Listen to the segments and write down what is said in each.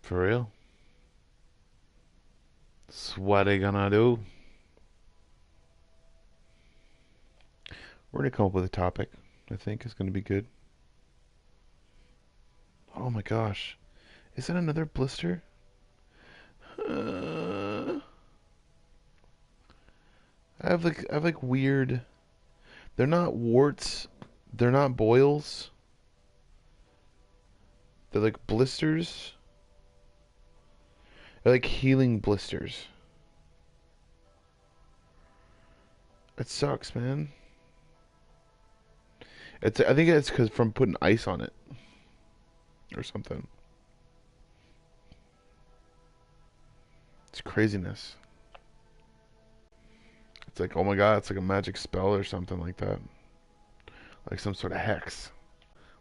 For real? That's what they gonna do. We're gonna come up with a topic. I think is gonna be good. Oh my gosh, is that another blister? I have like weird. They're not warts. They're not boils. They're like blisters. They're like healing blisters. It sucks, man. I think it's because from putting ice on it or something. It's craziness. It's like, oh my god, it's like a magic spell or something like that. Like some sort of hex.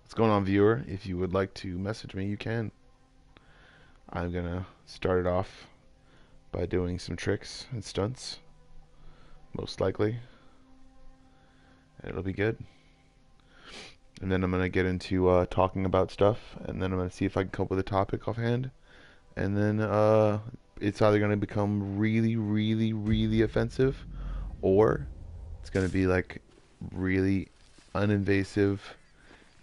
What's going on, viewer? If you would like to message me, you can. I'm gonna start it off by doing some tricks and stunts, most likely. And it'll be good. And then I'm gonna get into talking about stuff, and then I'm gonna see if I can come up with a topic offhand. And then it's either gonna become really, really, really offensive, or it's gonna be like really uninvasive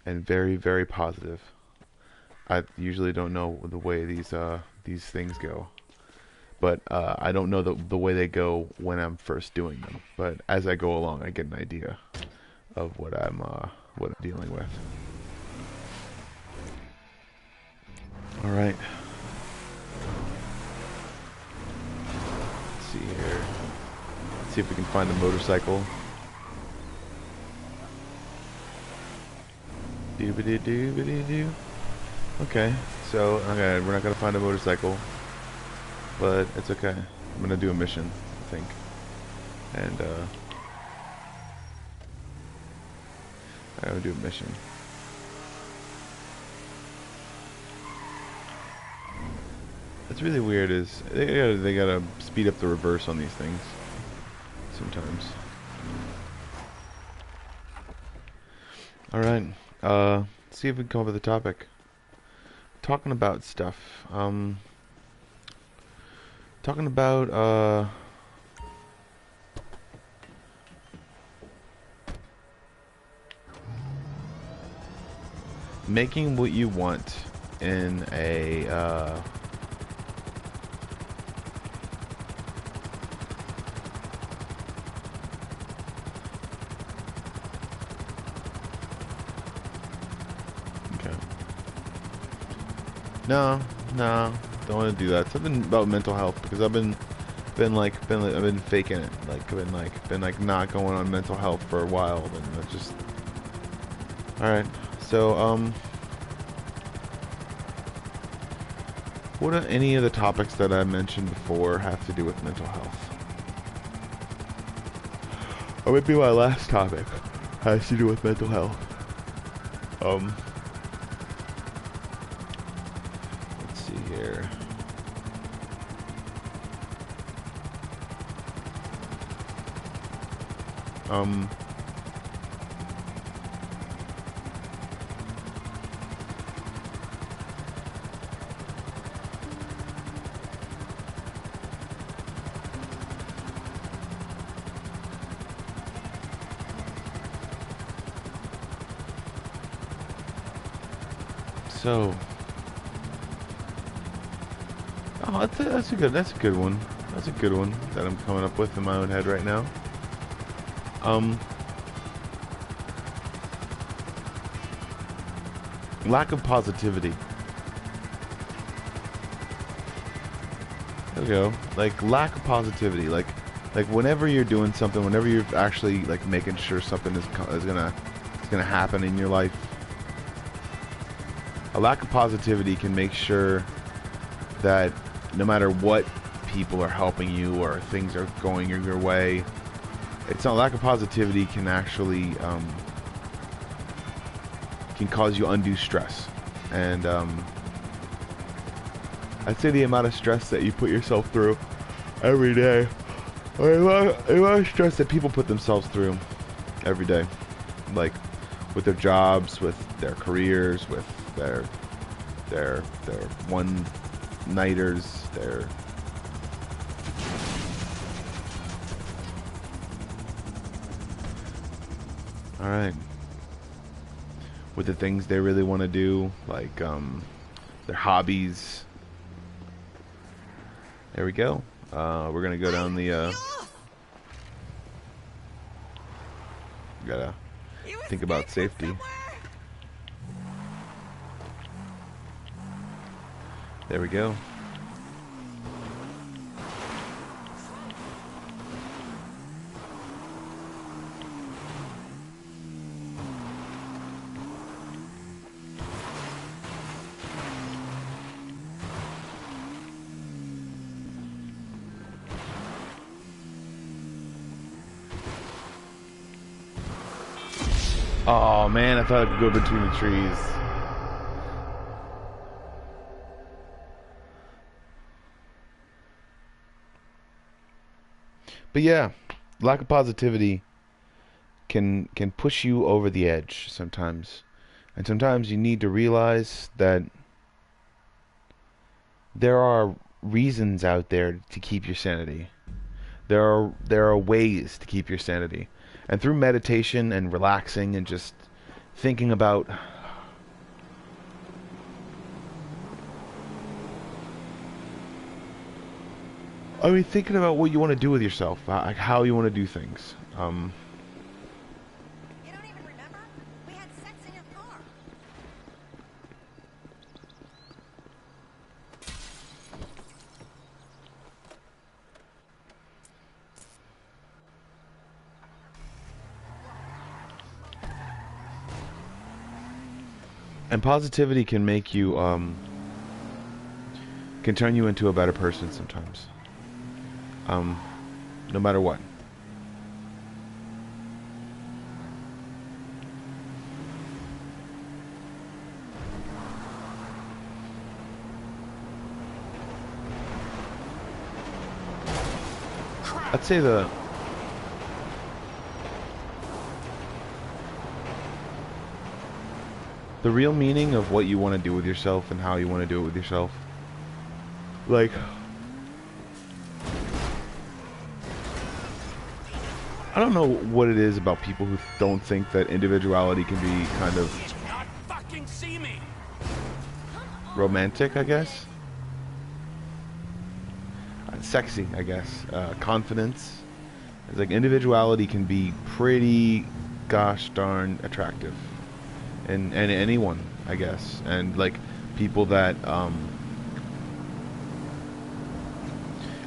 and very, very positive. I usually don't know the way these things go, but I don't know the way they go when I'm first doing them. But as I go along, I get an idea of what I'm dealing with. All right. Let's see here. Let's see if we can find a motorcycle. Doobity doobity doo. Okay, so we're not gonna find a motorcycle, but it's okay. I'm gonna do a mission, I think, and I'm gonna do a mission. What's really weird is they gotta speed up the reverse on these things sometimes. All right, let's see if we can come up with a topic. Talking about stuff. Talking about making what you want in a okay. No, don't want to do that. Something about mental health, because I've been faking it. I've been not going on mental health for a while, and it's just all right. So what do any of the topics that I mentioned before have to do with mental health? Or maybe my last topic has to do with mental health. Let's see here. So, oh, that's a good one. That's a good one that I'm coming up with in my own head right now. Lack of positivity. There we go. Like lack of positivity. Like whenever you're doing something, whenever you're actually like making sure something is gonna happen in your life. A lack of positivity can make sure that no matter what people are helping you or things are going your way, it's not lack of positivity can actually can cause you undue stress. And I'd say the amount of stress that you put yourself through every day, or the amount of stress that people put themselves through every day, like with their jobs, with their careers, with their one nighters. They're all right with the things they really want to do, like their hobbies. There we go. We're gonna go down the. Gotta think about safety. There we go. Oh man, I thought I could go between the trees. But yeah, lack of positivity can push you over the edge sometimes. And sometimes you need to realize that there are reasons out there to keep your sanity. There are ways to keep your sanity. And through meditation and relaxing and just thinking about thinking about what you want to do with yourself, like how you want to do things. You don't even remember? We had sex in your car. And positivity can make you, can turn you into a better person sometimes. No matter what. I'd say the real meaning of what you want to do with yourself and how you want to do it with yourself. Like, I don't know what it is about people who don't think that individuality can be kind of romantic, I guess. Sexy, I guess. Confidence. It's like individuality can be pretty gosh darn attractive. And anyone, I guess. And like people that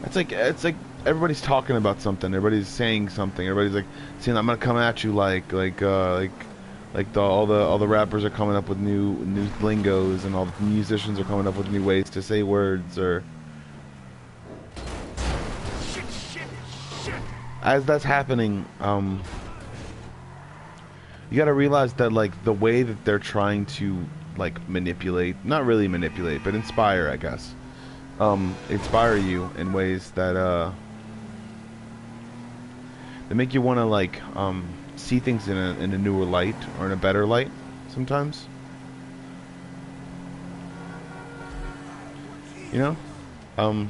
it's like everybody's talking about something, everybody's saying something, everybody's like saying I'm gonna come at you like all the rappers are coming up with new lingos, and all the musicians are coming up with new ways to say words. Or as that's happening, you gotta realize that like the way that they're trying to like manipulate, not really manipulate, but inspire, I guess, inspire you in ways that they make you want to like see things in a newer light, or in a better light sometimes. You know, a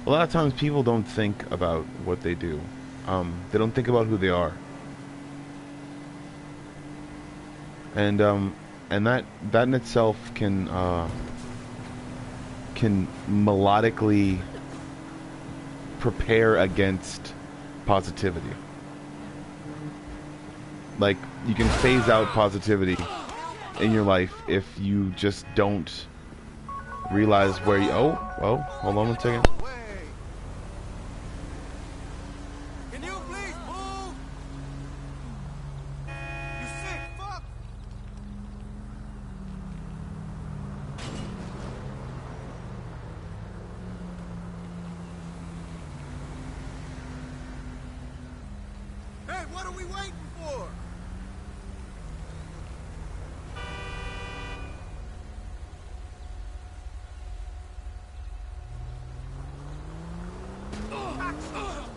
lot of times people don't think about what they do. They don't think about who they are. And that in itself can melodically prepare against positivity. Like, you can phase out positivity in your life if you just don't realize where you... Oh, hold on one second. What are we waiting for?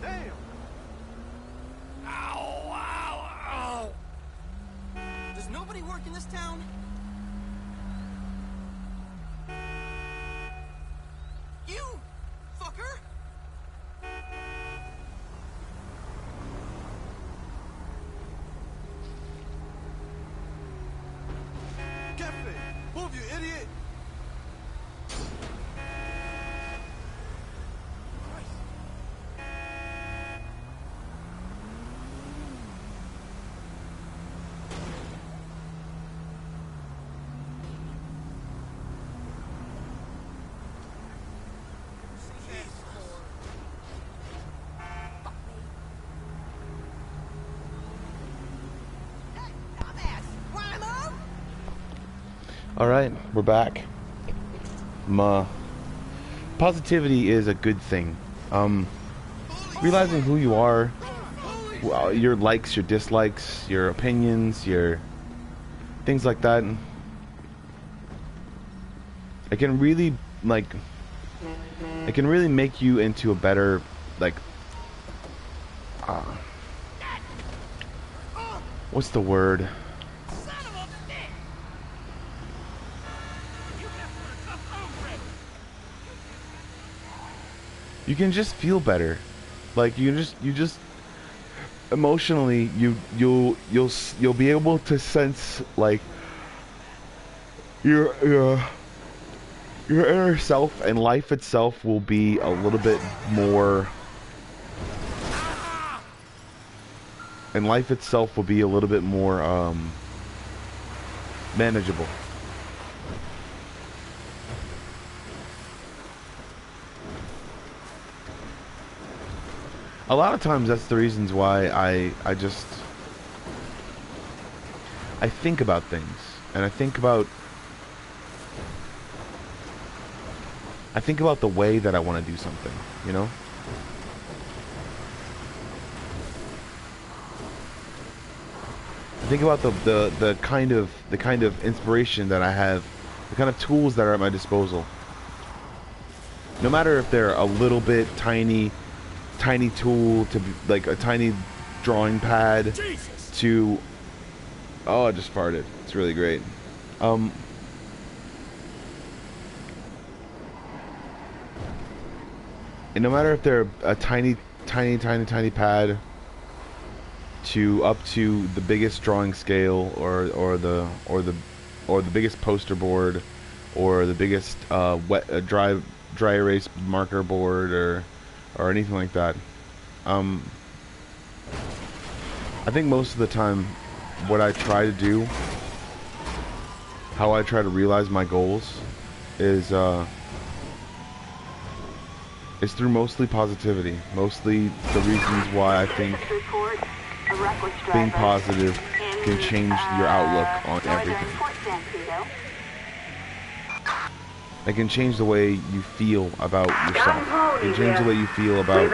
Damn! Ow! Does nobody work in this town? All right, we're back. Positivity is a good thing. Realizing who you are, your likes, your dislikes, your opinions, your things like that. It can really it can really make you into a better uh, what's the word? You can just feel better. Like you just emotionally you'll be able to sense like your inner self, and life itself will be a little bit more manageable. A lot of times that's the reasons why I think about things, and I think about the way that I want to do something, you know? I think about the kind of inspiration that I have, the kind of tools that are at my disposal. No matter if they're a little bit tiny tool to be, like a tiny drawing pad, to oh, I just farted. It's really great. And no matter if they're a tiny pad to up to the biggest drawing scale, or the biggest poster board, or the biggest dry erase marker board, or anything like that. I think most of the time what I try to do, how I try to realize my goals, is through mostly positivity. Mostly the reasons why I think being positive can change your outlook on everything. It can change the way you feel about yourself. It can change the way you feel about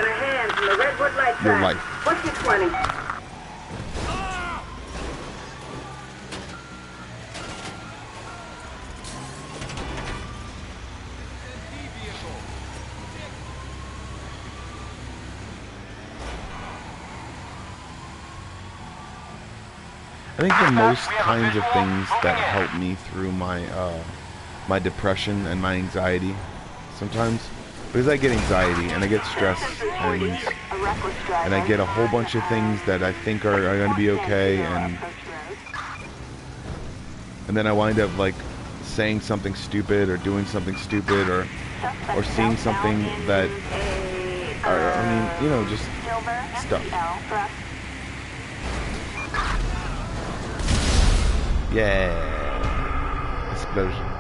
your life. What's your 20? I think the most kinds of things that help me through my my depression and my anxiety sometimes, because I get anxiety and I get stress, and I get a whole bunch of things that I think are going to be okay, and then I wind up like saying something stupid, or doing something stupid, or seeing something that, I mean, you know, just stuff. Yeah, explosions.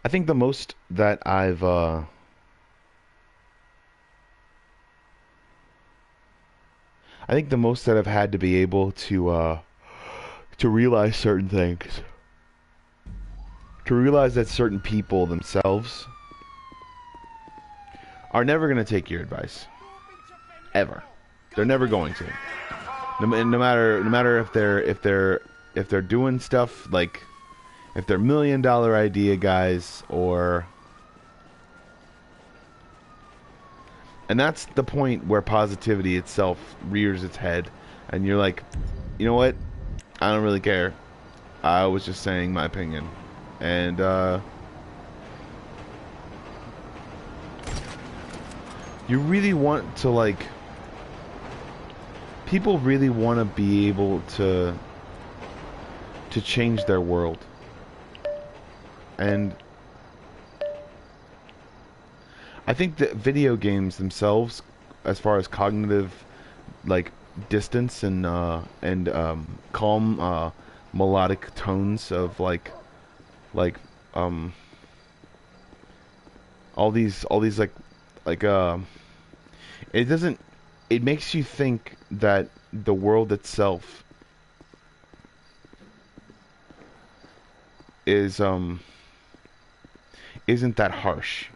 I think the most that I've had to be able to realize certain things, to realize that certain people themselves are never going to take your advice, ever. They're never going to. No matter if they're doing stuff like, if they're $1 million idea guys, and that's the point where positivity itself rears its head, and you're like, you know what? I don't really care. I was just saying my opinion, and you really want to, like, people really want to be able to change their world. And I think that video games themselves, as far as cognitive, like, distance and calm, melodic tones of all these it doesn't, it makes you think that the world itself is isn't that harsh.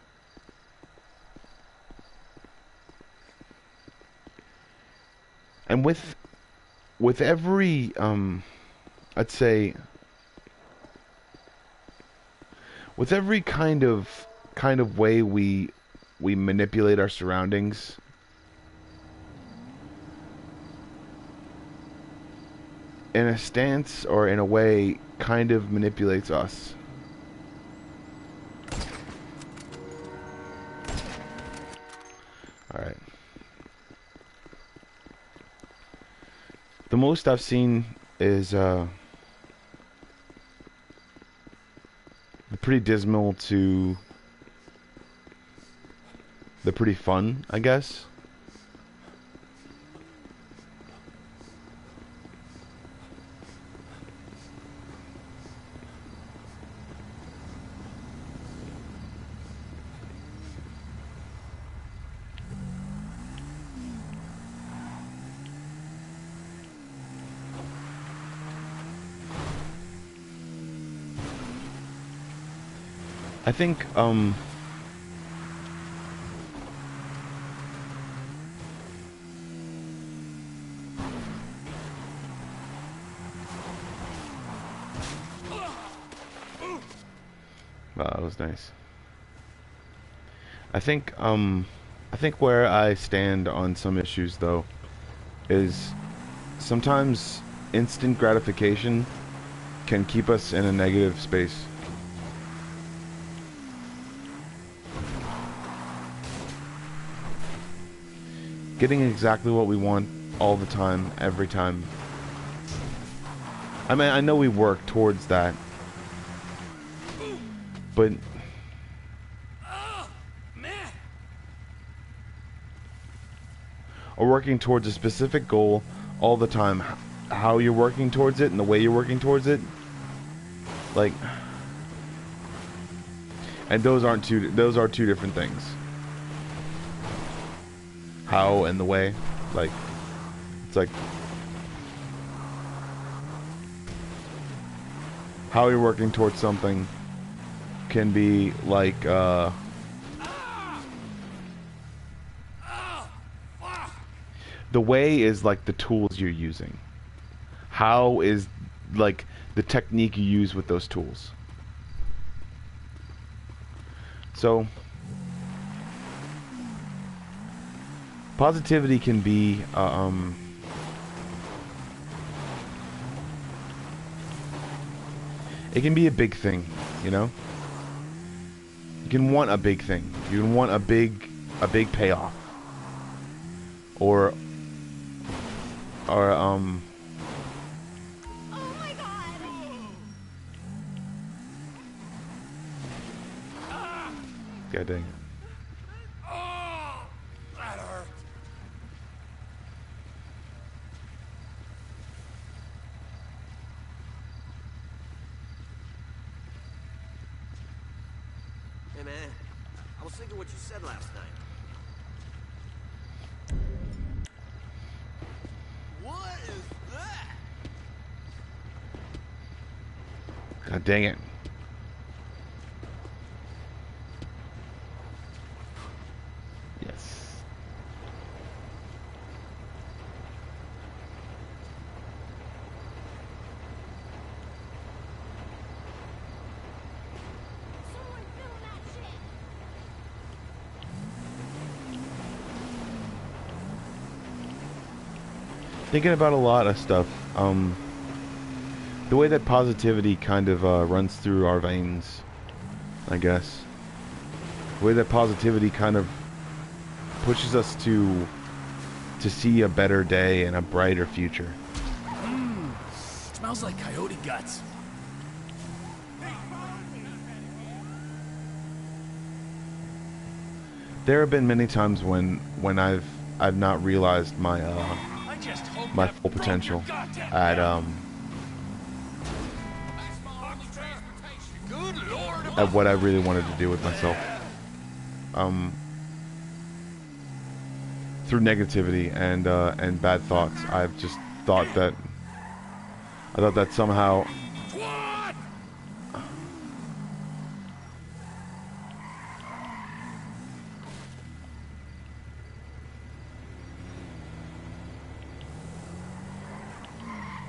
And with every I'd say with every kind of way we manipulate our surroundings, in a stance or in a way kind of manipulates us. All right. The most I've seen is the pretty dismal to the pretty fun, I guess. I think wow, that was nice. I think where I stand on some issues though is sometimes instant gratification can keep us in a negative space. Getting exactly what we want all the time, every time. I mean, I know we work towards that, but or working towards a specific goal all the time, how you're working towards it and the way you're working towards it, like, and those are two different things. How and the way, like, it's like how you're working towards something can be like the way is like the tools you're using. How is like the technique you use with those tools. So positivity can be it can be a big thing, you know? You can want a big thing. You can want a big payoff. Or Oh my god! God dang it. Oh, that hurt. Hey man, I was thinking what you said last night. What is that? God dang it. Yes. Someone film that shit! Thinking about a lot of stuff. The way that positivity kind of runs through our veins, I guess. The way that positivity kind of pushes us to see a better day and a brighter future. Smells like coyote guts. There have been many times when I've not realized my I just hope my that full broke potential your goddamn at neck. Good Lord above. what I really wanted to do with myself. through negativity and bad thoughts. I've just thought that somehow Squad!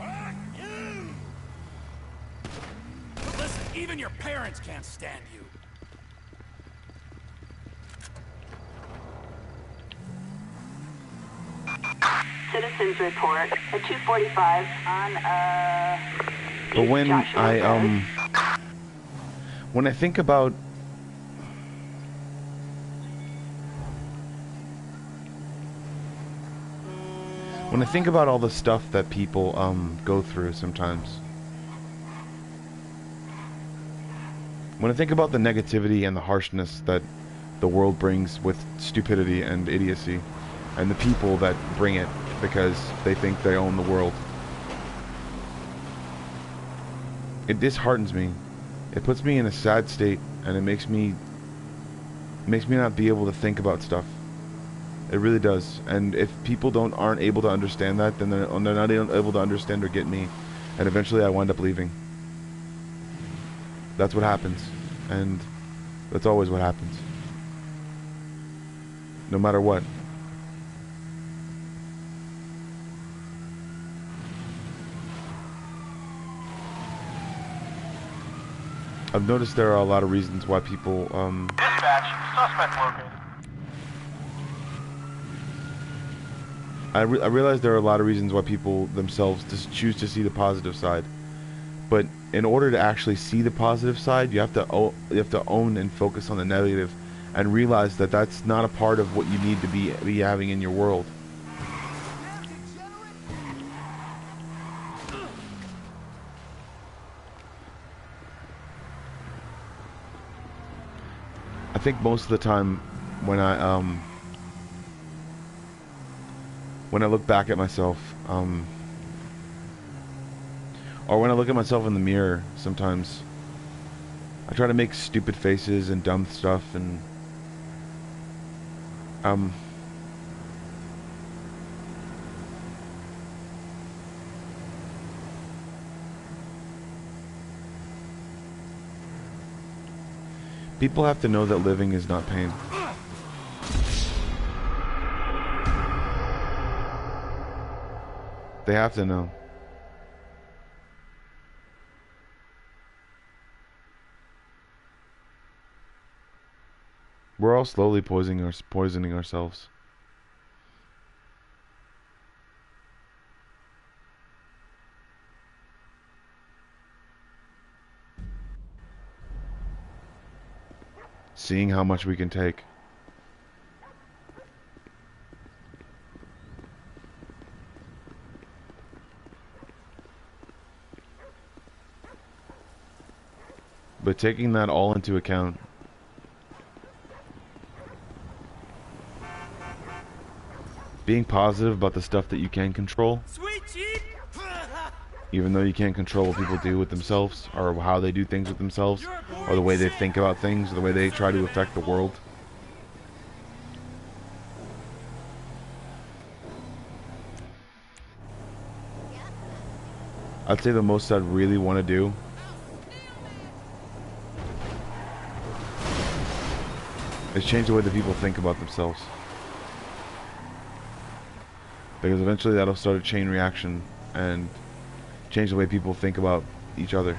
Thank you! Listen, even your parents can't stand you. Citizens report at 2:45 on but when Joshua I Road. when I think about all the stuff that people go through sometimes, when I think about the negativity and the harshness that the world brings with stupidity and idiocy, and the people that bring it because they think they own the world, it disheartens me. It puts me in a sad state, and it makes me not be able to think about stuff. It really does. And if people aren't able to understand that, then they're not able to understand or get me, and eventually I wind up leaving. That's what happens, and that's always what happens. No matter what. I've noticed there are a lot of reasons why people Dispatch, suspect located. I realize there are a lot of reasons why people themselves just choose to see the positive side, but in order to actually see the positive side, you have to own and focus on the negative, and realize that that's not a part of what you need to be having in your world. I think most of the time when I look back at myself, or when I look at myself in the mirror, sometimes I try to make stupid faces and dumb stuff, and people have to know that living is not pain. They have to know. We're all slowly poisoning ourselves. Seeing how much we can take. But taking that all into account, being positive about the stuff that you can control, Sweet cheap! even though you can't control what people do with themselves, or how they do things with themselves, or the way they think about things, or the way they try to affect the world. I'd say the most I'd really want to do is change the way that people think about themselves. Because eventually that'll start a chain reaction and change the way people think about each other.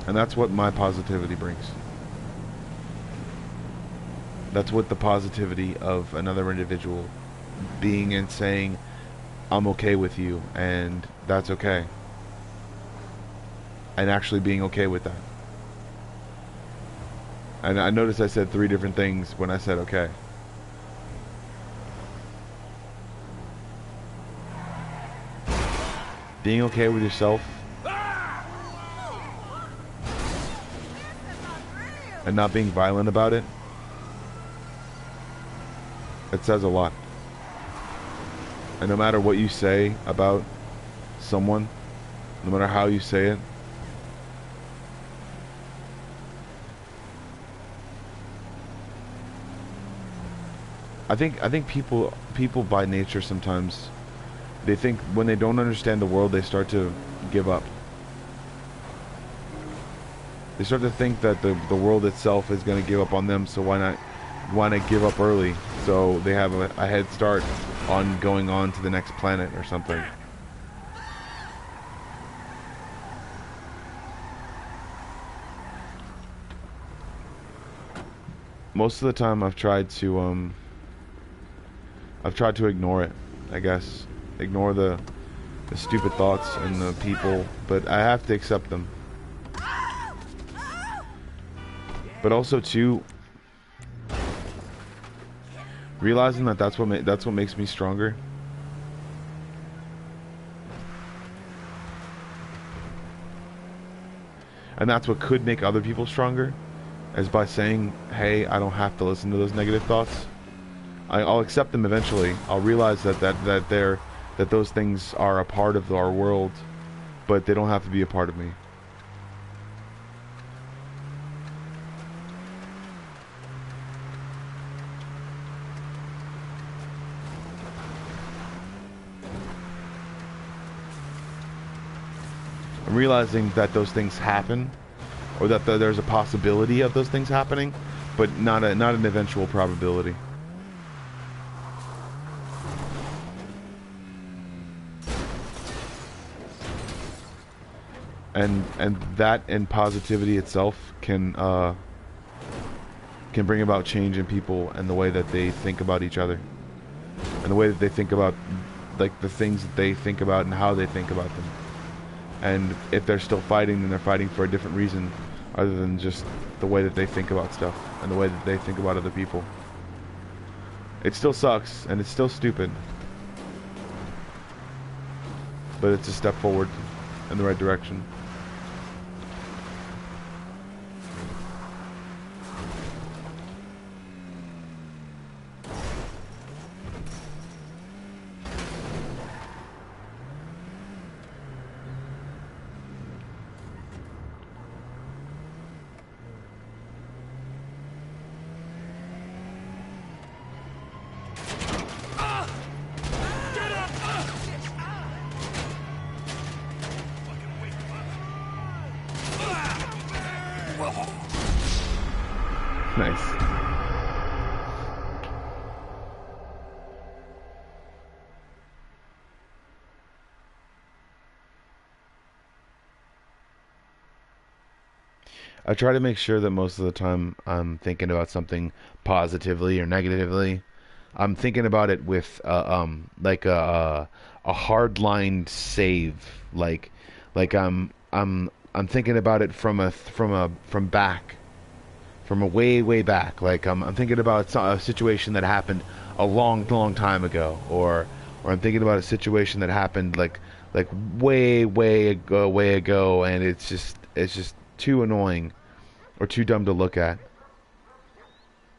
And that's what my positivity brings. That's what the positivity of another individual being and saying, I'm okay with you, and that's okay. And actually being okay with that. And I noticed I said 3 different things when I said okay. Being okay with yourself and not being violent about it, it says a lot. And no matter what you say about someone, no matter how you say it, I think people by nature sometimes they think when they don't understand the world they start to give up. They start to think that the world itself is going to give up on them, so why not give up early so they have a head start on going on to the next planet or something. Most of the time I've tried to ignore it, I guess. Ignore the stupid thoughts and the people, but I have to accept them. But also too, realizing that that's what makes me stronger. And that's what could make other people stronger, is by saying, hey, I don't have to listen to those negative thoughts. I'll accept them eventually. I'll realize that those things are a part of our world, but they don't have to be a part of me. I'm realizing that those things happen, or that there's a possibility of those things happening, but not an eventual probability. And that and positivity itself can bring about change in people and the way that they think about each other, and the way that they think about like the things that they think about and how they think about them. And if they're still fighting, then they're fighting for a different reason other than just the way that they think about stuff and the way that they think about other people. It still sucks and it's still stupid, but it's a step forward in the right direction. Nice. I try to make sure that most of the time I'm thinking about something positively or negatively. I'm thinking about it with like a hard-lined save, I'm thinking about it from back, from a way back. Like I'm thinking about a situation that happened a long time ago, or I'm thinking about a situation that happened like way ago, and it's just too annoying or too dumb to look at.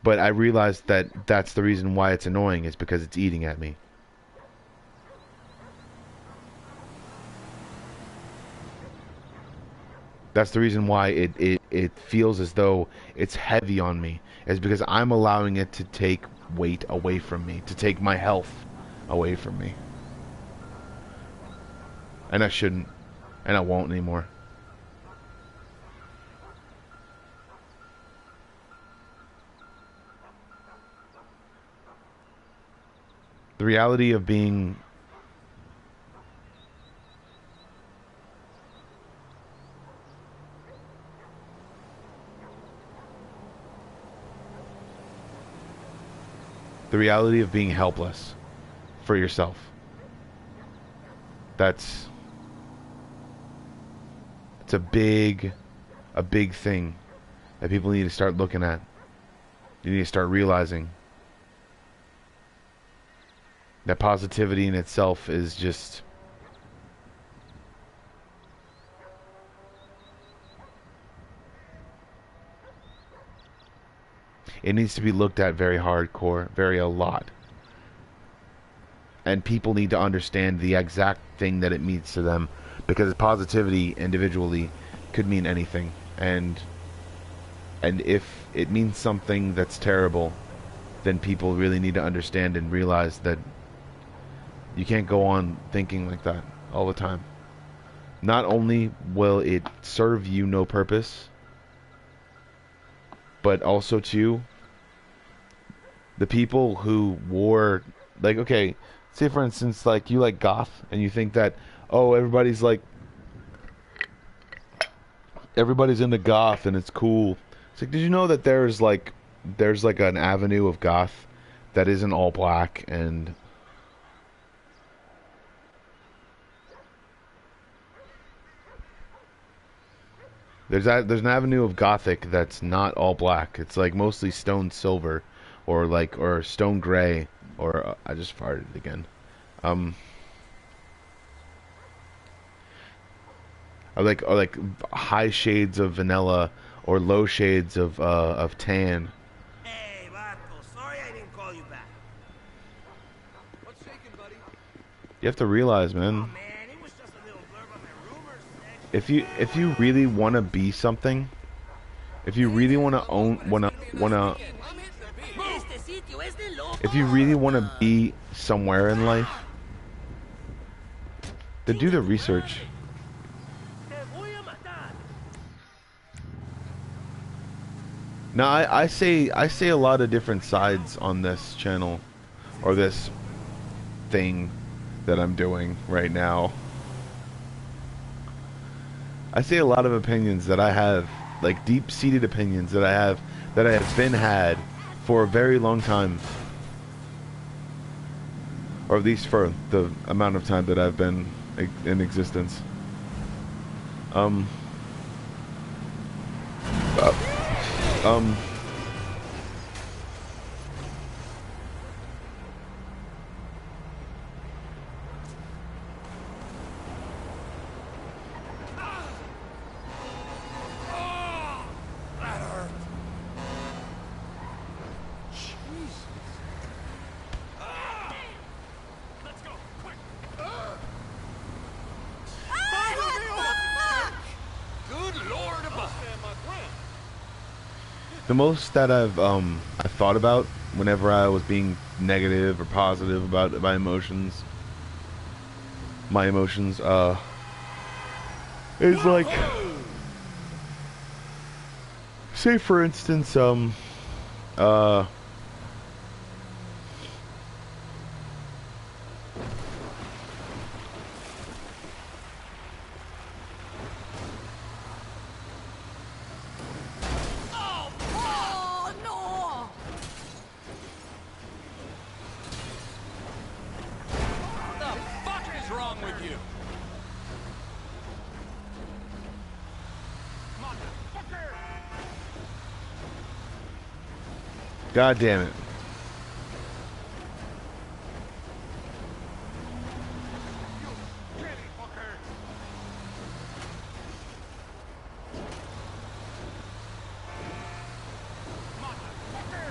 But I realized that that's the reason why it's annoying, is because it's eating at me. That's the reason why it feels as though it's heavy on me, is because I'm allowing it to take weight away from me, to take my health away from me. And I shouldn't, and I won't anymore. The reality of being helpless for yourself. It's a big thing that people need to start looking at. You need to start realizing that positivity in itself is just it needs to be looked at very hardcore, very a lot. And people need to understand the exact thing that it means to them, because positivity individually could mean anything. And if it means something that's terrible, then people really need to understand and realize that you can't go on thinking like that all the time. Not only will it serve you no purpose, but also too, the people who wore, like, okay, say for instance, like, you like goth, and you think that, oh, everybody's into goth and it's cool. It's like, did you know that there's like an avenue of goth that isn't all black, and there's an avenue of gothic that's not all black. It's like mostly stone silver, or stone gray, or I just farted again. Or like high shades of vanilla or low shades of tan. Hey, vato, sorry I didn't call you back. What's shaking, buddy? You have to realize, Oh, man, man, it was just a little blurb on my rumors section. if you really want to be something, if you really want to if you really want to be somewhere in life, then do the research. Now, I say a lot of different sides on this channel, or this thing that I'm doing right now. I say a lot of opinions that I have, like deep-seated opinions that I have been had for a very long time, or at least for the amount of time that I've been in existence. That hurt. Let's go, quick. Good Lord above. The most that I've thought about whenever I was being negative or positive about my emotions, is like, say for instance, Oh, no! What the fuck is wrong with you? Motherfucker! God damn it. Kitty fucker! Motherfucker!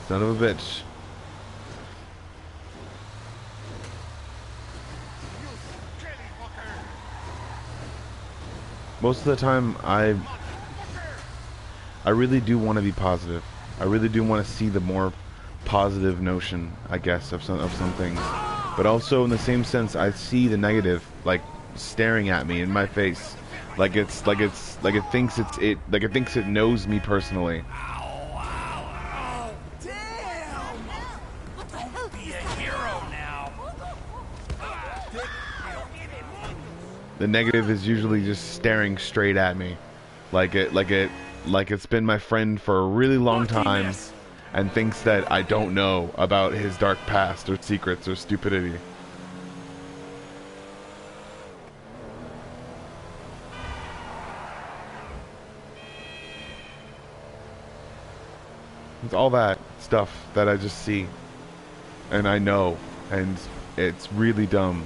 Son of a bitch. Kitty fucker! Most of the time, I really do want to be positive. I really do want to see the more positive notion, I guess, of some things. But also, in the same sense, I see the negative, like, staring at me in my face, like it thinks it knows me personally. Damn! What the hell? Be a hero now. The negative is usually just staring straight at me, like it's been my friend for a really long time, and thinks that I don't know about his dark past or secrets or stupidity. It's all that stuff that I just see and I know, and it's really dumb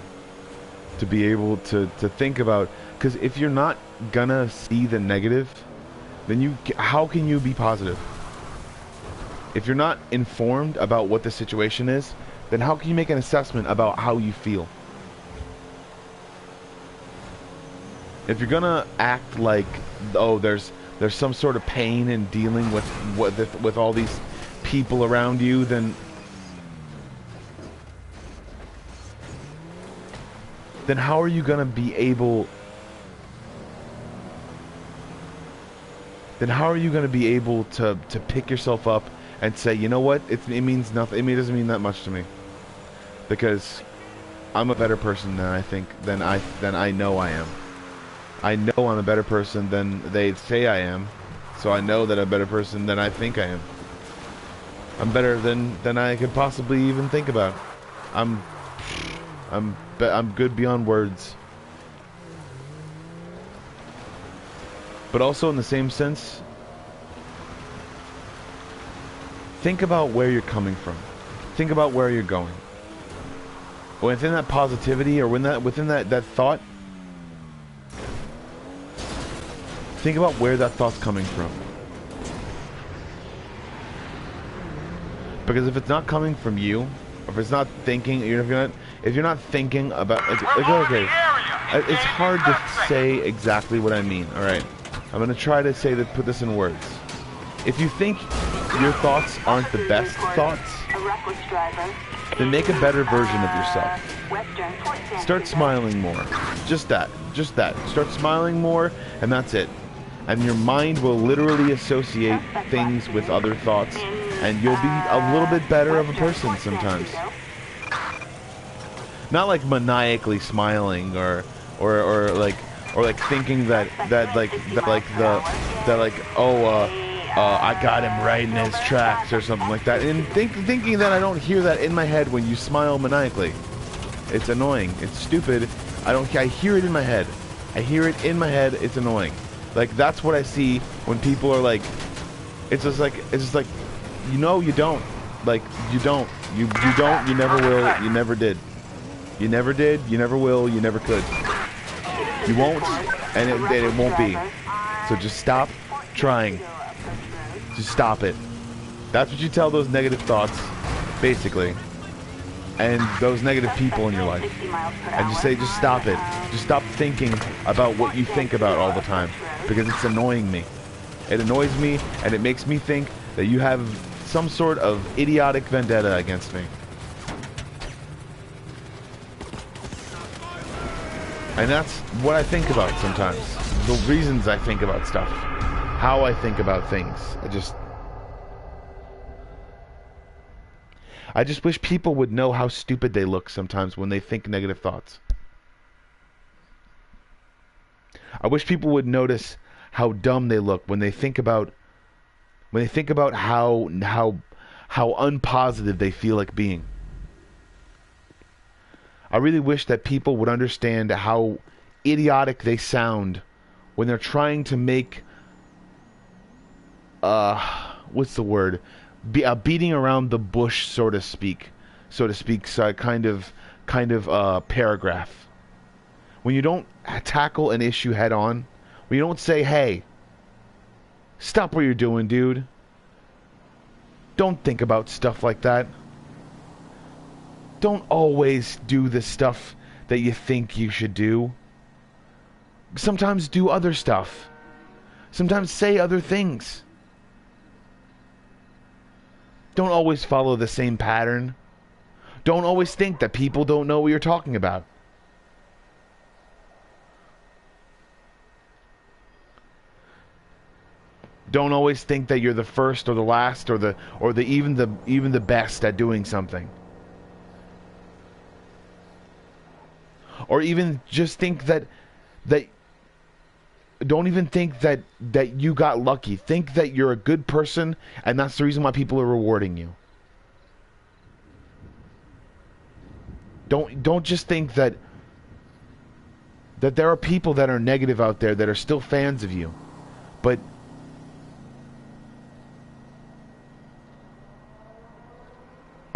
to be able to think about, because if you're not gonna see the negative, then how can you be positive? If you're not informed about what the situation is, then how can you make an assessment about how you feel? If you're gonna act like, oh, there's some sort of pain in dealing with all these people around you, then how are you gonna be able? Then how are you gonna be able to pick yourself up and say, you know what? It means nothing. It doesn't mean that much to me, because I'm a better person than I know I am. I know I'm a better person than they say I am, so I know that I'm a better person than I think I am. I'm better than I could possibly even think about. I'm good beyond words. But also in the same sense, think about where you're coming from. Think about where you're going. Within that positivity, or within that thought, think about where that thought's coming from. Because if it's not coming from you, or if it's not thinking, if you're not thinking about, okay, it's hard to say exactly what I mean. All right, I'm gonna try to put this in words. If you think your thoughts aren't the best thoughts, then make a better version of yourself. Start smiling more. Just that. Start smiling more, and that's it. And your mind will literally associate things with other thoughts, and you'll be a little bit better of a person sometimes. Not like maniacally smiling or like thinking that I got him right in his tracks or something like that, and thinking that I don't hear that in my head when you smile maniacally. It's annoying. It's stupid. I hear it in my head. I hear it in my head. It's annoying. Like, that's what I see when people are like, it's just like, you know, you don't. Like, you don't. You don't. You never will. You never did. You never did. You never will. You never could. You won't, and it won't be. So just stop trying. Just stop it. That's what you tell those negative thoughts, basically, and those negative people in your life. And just say, just stop it. Just stop thinking about what you think about all the time, because it's annoying me. It annoys me, and it makes me think that you have some sort of idiotic vendetta against me. And that's what I think about sometimes. The reasons I think about stuff. How I think about things. I just wish people would know how stupid they look sometimes when they think negative thoughts. I wish people would notice how dumb they look when they think about how unpositive they feel like being. I really wish that people would understand how idiotic they sound when they're trying to make what's the word? Beating around the bush, so to speak, kind of paragraph. When you don't tackle an issue head on, when you don't say, hey, stop what you're doing, dude. Don't think about stuff like that. Don't always do the stuff that you think you should do. Sometimes do other stuff. Sometimes say other things. Don't always follow the same pattern. Don't always think that people don't know what you're talking about. Don't always think that you're the first or the last or even the best at doing something. Or even just think that don't even think that you got lucky. Think that you're a good person, and that's the reason why people are rewarding you. Don't just think that there are people that are negative out there that are still fans of you, but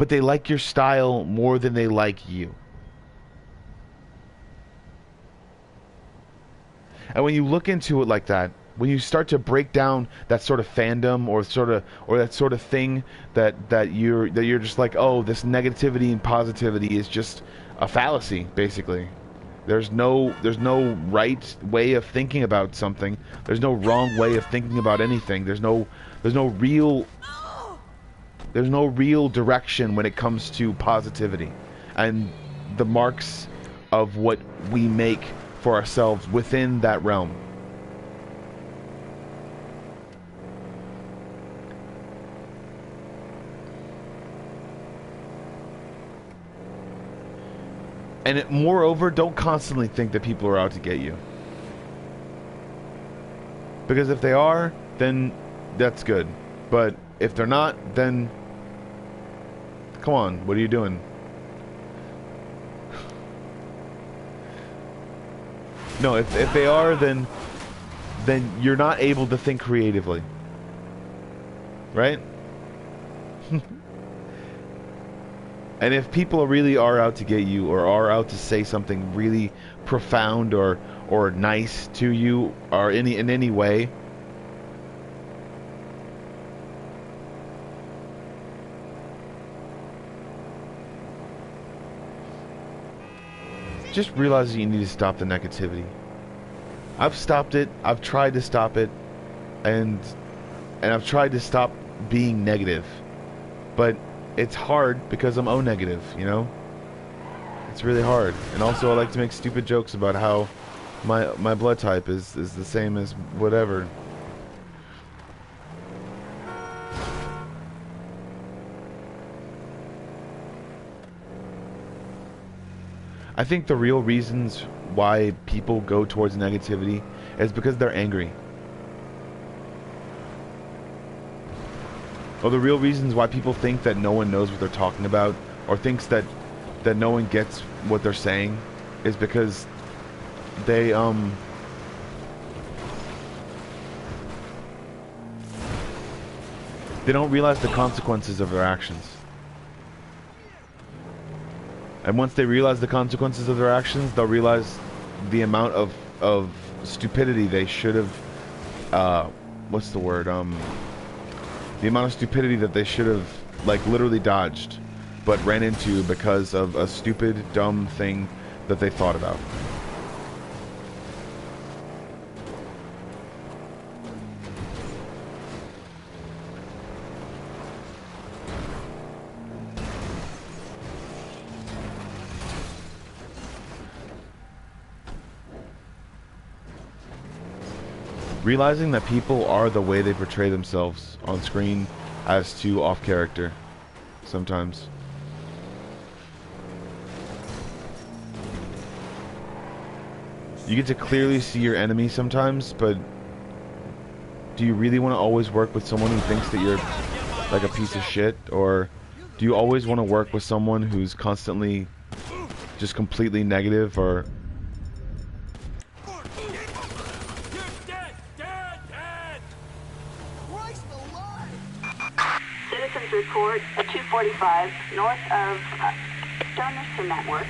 they like your style more than they like you. And when you look into it like that, when you start to break down that sort of fandom or that sort of thing that you're just like, oh, this negativity and positivity is just a fallacy, basically. There's no right way of thinking about something. There's no wrong way of thinking about anything. There's no real There's no real direction when it comes to positivity and the marks of what we make for ourselves within that realm. And moreover, don't constantly think that people are out to get you. Because if they are, then that's good. But if they're not, then come on, what are you doing? No, if they are, then you're not able to think creatively. Right? And if people really are out to get you, or are out to say something really profound or nice to you, or in any way, just realize that you need to stop the negativity. I've stopped it. I've tried to stop it, and I've tried to stop being negative, but it's hard because I'm O-negative, you know? It's really hard. And also I like to make stupid jokes about how my blood type is the same as whatever. I think the real reasons why people go towards negativity is because they're angry. Or the real reasons why people think that no one knows what they're talking about, or thinks that no one gets what they're saying, is because they don't realize the consequences of their actions. And once they realize the consequences of their actions, they'll realize the amount of stupidity they should have, what's the word, the amount of stupidity that they should have, like, literally dodged, but ran into because of a stupid, dumb thing that they thought about. Realizing that people are the way they portray themselves on screen as to off character sometimes. You get to clearly see your enemy sometimes, but do you really want to always work with someone who thinks that you're like a piece of shit? Or do you always want to work with someone who's constantly just completely negative? Or Citizens report at 245 north of Donnerson Network.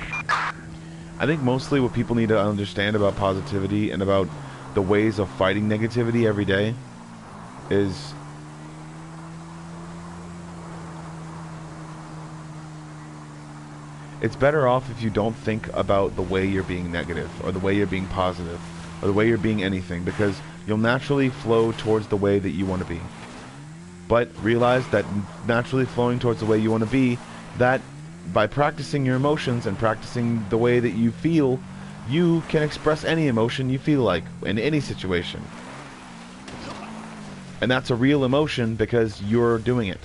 I think mostly what people need to understand about positivity and about the ways of fighting negativity every day is it's better off if you don't think about the way you're being negative, or the way you're being positive, or the way you're being anything, because you'll naturally flow towards the way that you want to be. But realize that naturally flowing towards the way you want to be, that by practicing your emotions and practicing the way that you feel, you can express any emotion you feel like in any situation. And that's a real emotion because you're doing it.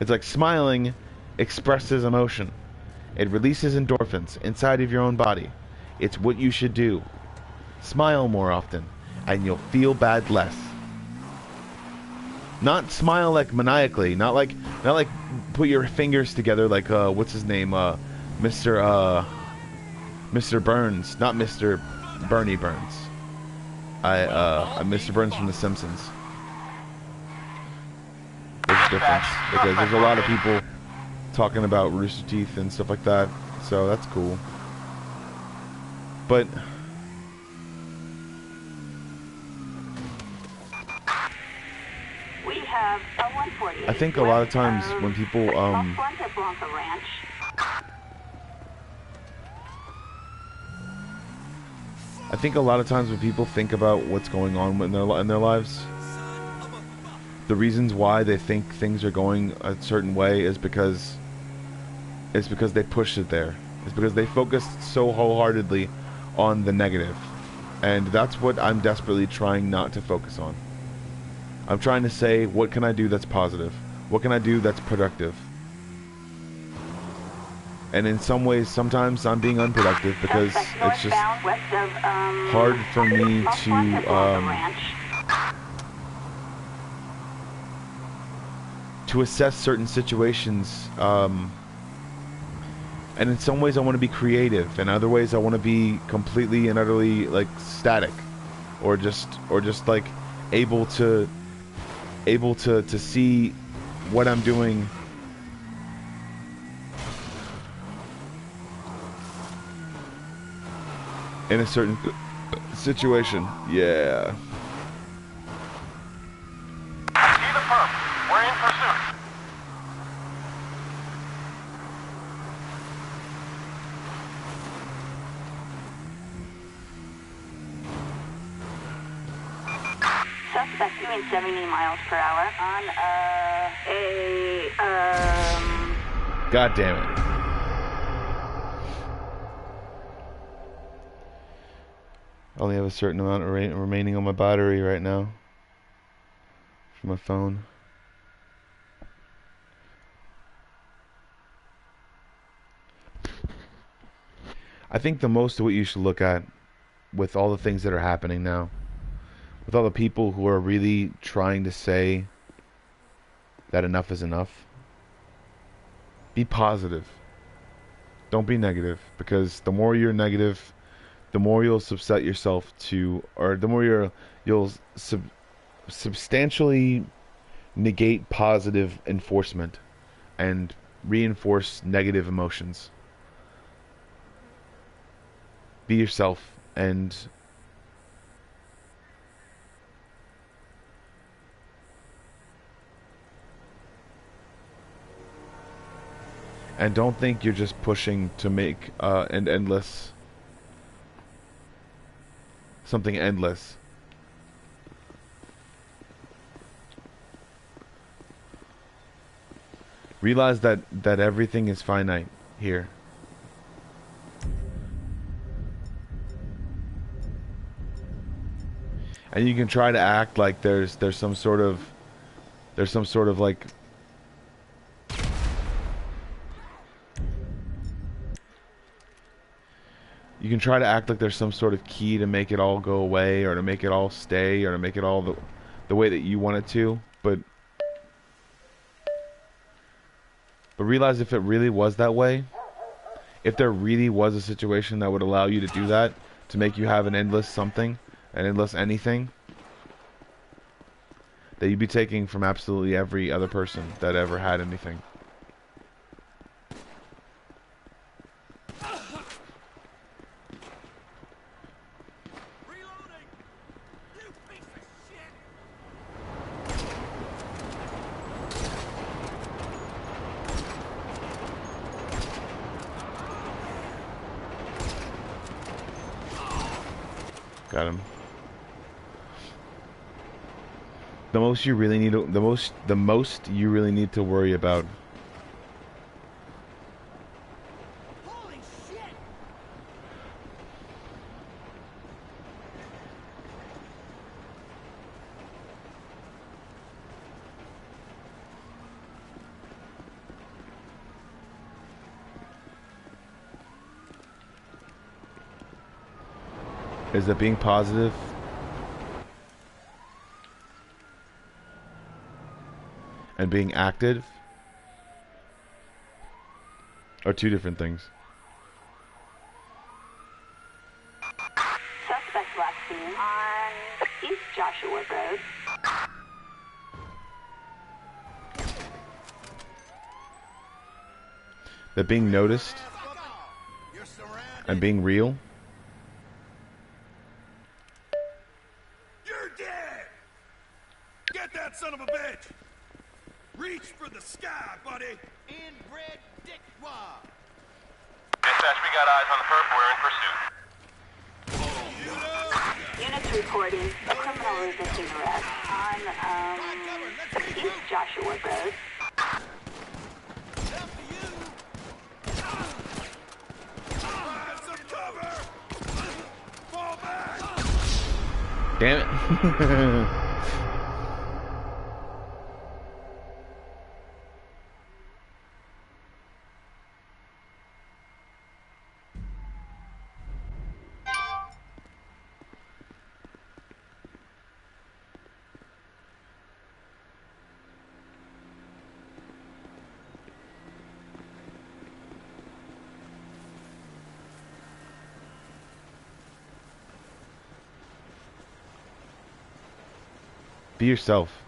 It's like smiling expresses emotion. It releases endorphins inside of your own body. It's what you should do. Smile more often, and you'll feel bad less. Not smile like maniacally, not like put your fingers together like what's his name, Mr. Burns, not Mr. Bernie Burns. Mr. Burns from The Simpsons. There's a difference because there's a lot of people talking about Rooster Teeth and stuff like that, so that's cool. But We have a 148. I think a lot of times when people think about what's going on in their lives, the reasons why they think things are going a certain way is because they pushed it there. It's because they focused so wholeheartedly on the negative. And that's what I'm desperately trying not to focus on. I'm trying to say, what can I do that's positive? What can I do that's productive? And in some ways, sometimes I'm being unproductive because it's just hard for me to assess certain situations. And in some ways I want to be creative, in other ways I want to be completely and utterly like static, or just like able to see what I'm doing in a certain situation. Yeah. See the perp. We're in pursuit. Suspect doing 70 miles per hour on God damn it. I only have a certain amount remaining on my battery right now for my phone. I think the most of what you should look at with all the things that are happening now, with all the people who are really trying to say that enough is enough, be positive. Don't be negative, because the more you're negative, the more you'll subset yourself to, or the more you'll substantially negate positive enforcement and reinforce negative emotions. Be yourself, and don't think you're just pushing to make an endless, something endless. Realize that everything is finite here. And you can try to act like there's some sort of like you can try to act like there's some sort of key to make it all go away, or to make it all stay, or to make it all the way that you want it to, but realize if it really was that way, if there really was a situation that would allow you to do that, to make you have an endless something, an endless anything, that you'd be taking from absolutely every other person that ever had anything. Got him. The most you really need to worry about Holy shit! is that being positive and being active are two different things. suspect last seen on East Joshua Road. That being noticed and being real. You're dead! Get that son of a bitch! Reach for the sky, buddy! Inbred dickwad! Dispatch, we got eyes on the perp. We're in pursuit. Units reporting a criminal resisting arrest on Social work road. After you! Find some cover! Fall back! Damn it. Be yourself.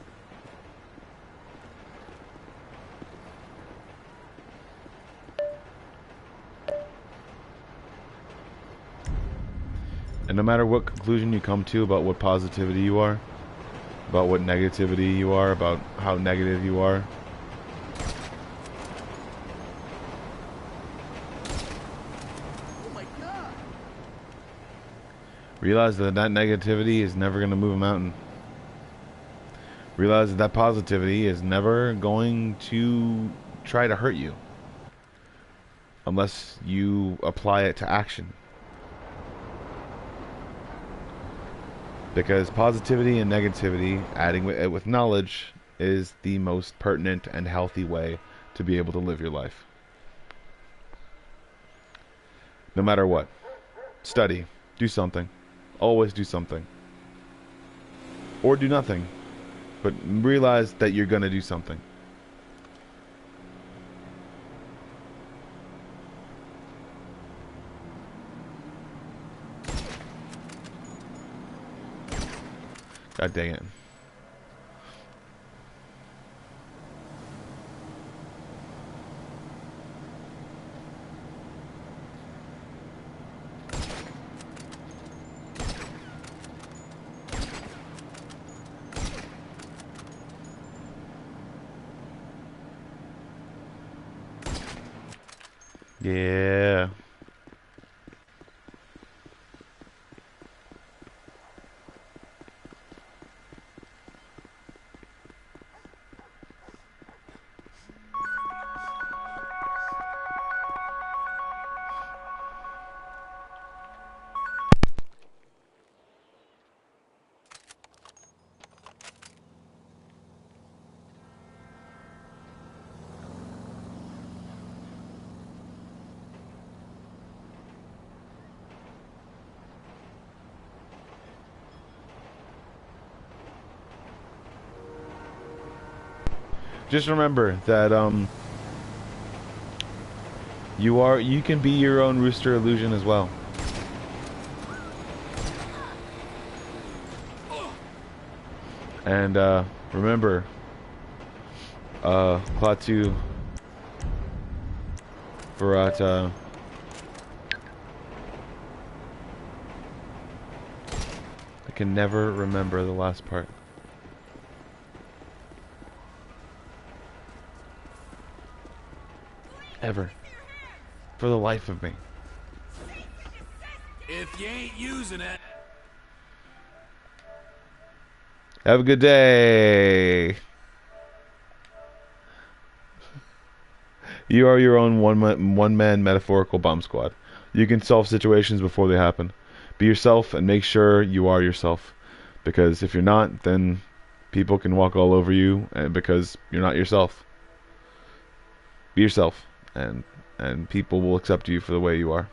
And no matter what conclusion you come to about what positivity you are, about what negativity you are, about how negative you are, Oh my god! realize that that negativity is never going to move a mountain. Realize that that positivity is never going to try to hurt you unless you apply it to action. Because positivity and negativity, adding it with knowledge, is the most pertinent and healthy way to be able to live your life. No matter what. Study. Do something. Always do something. Or do nothing. But realize that you're going to do something. God dang it. Yeah. Just remember that you can be your own rooster illusion as well. And remember, Klaatu Barata. I can never remember the last part. Ever. For the life of me. If you ain't using it. Have a good day. You are your own one-man metaphorical bomb squad. You can solve situations before they happen. Be yourself and make sure you are yourself. Because if you're not, then people can walk all over you because you're not yourself. Be yourself, and people will accept you for the way you are.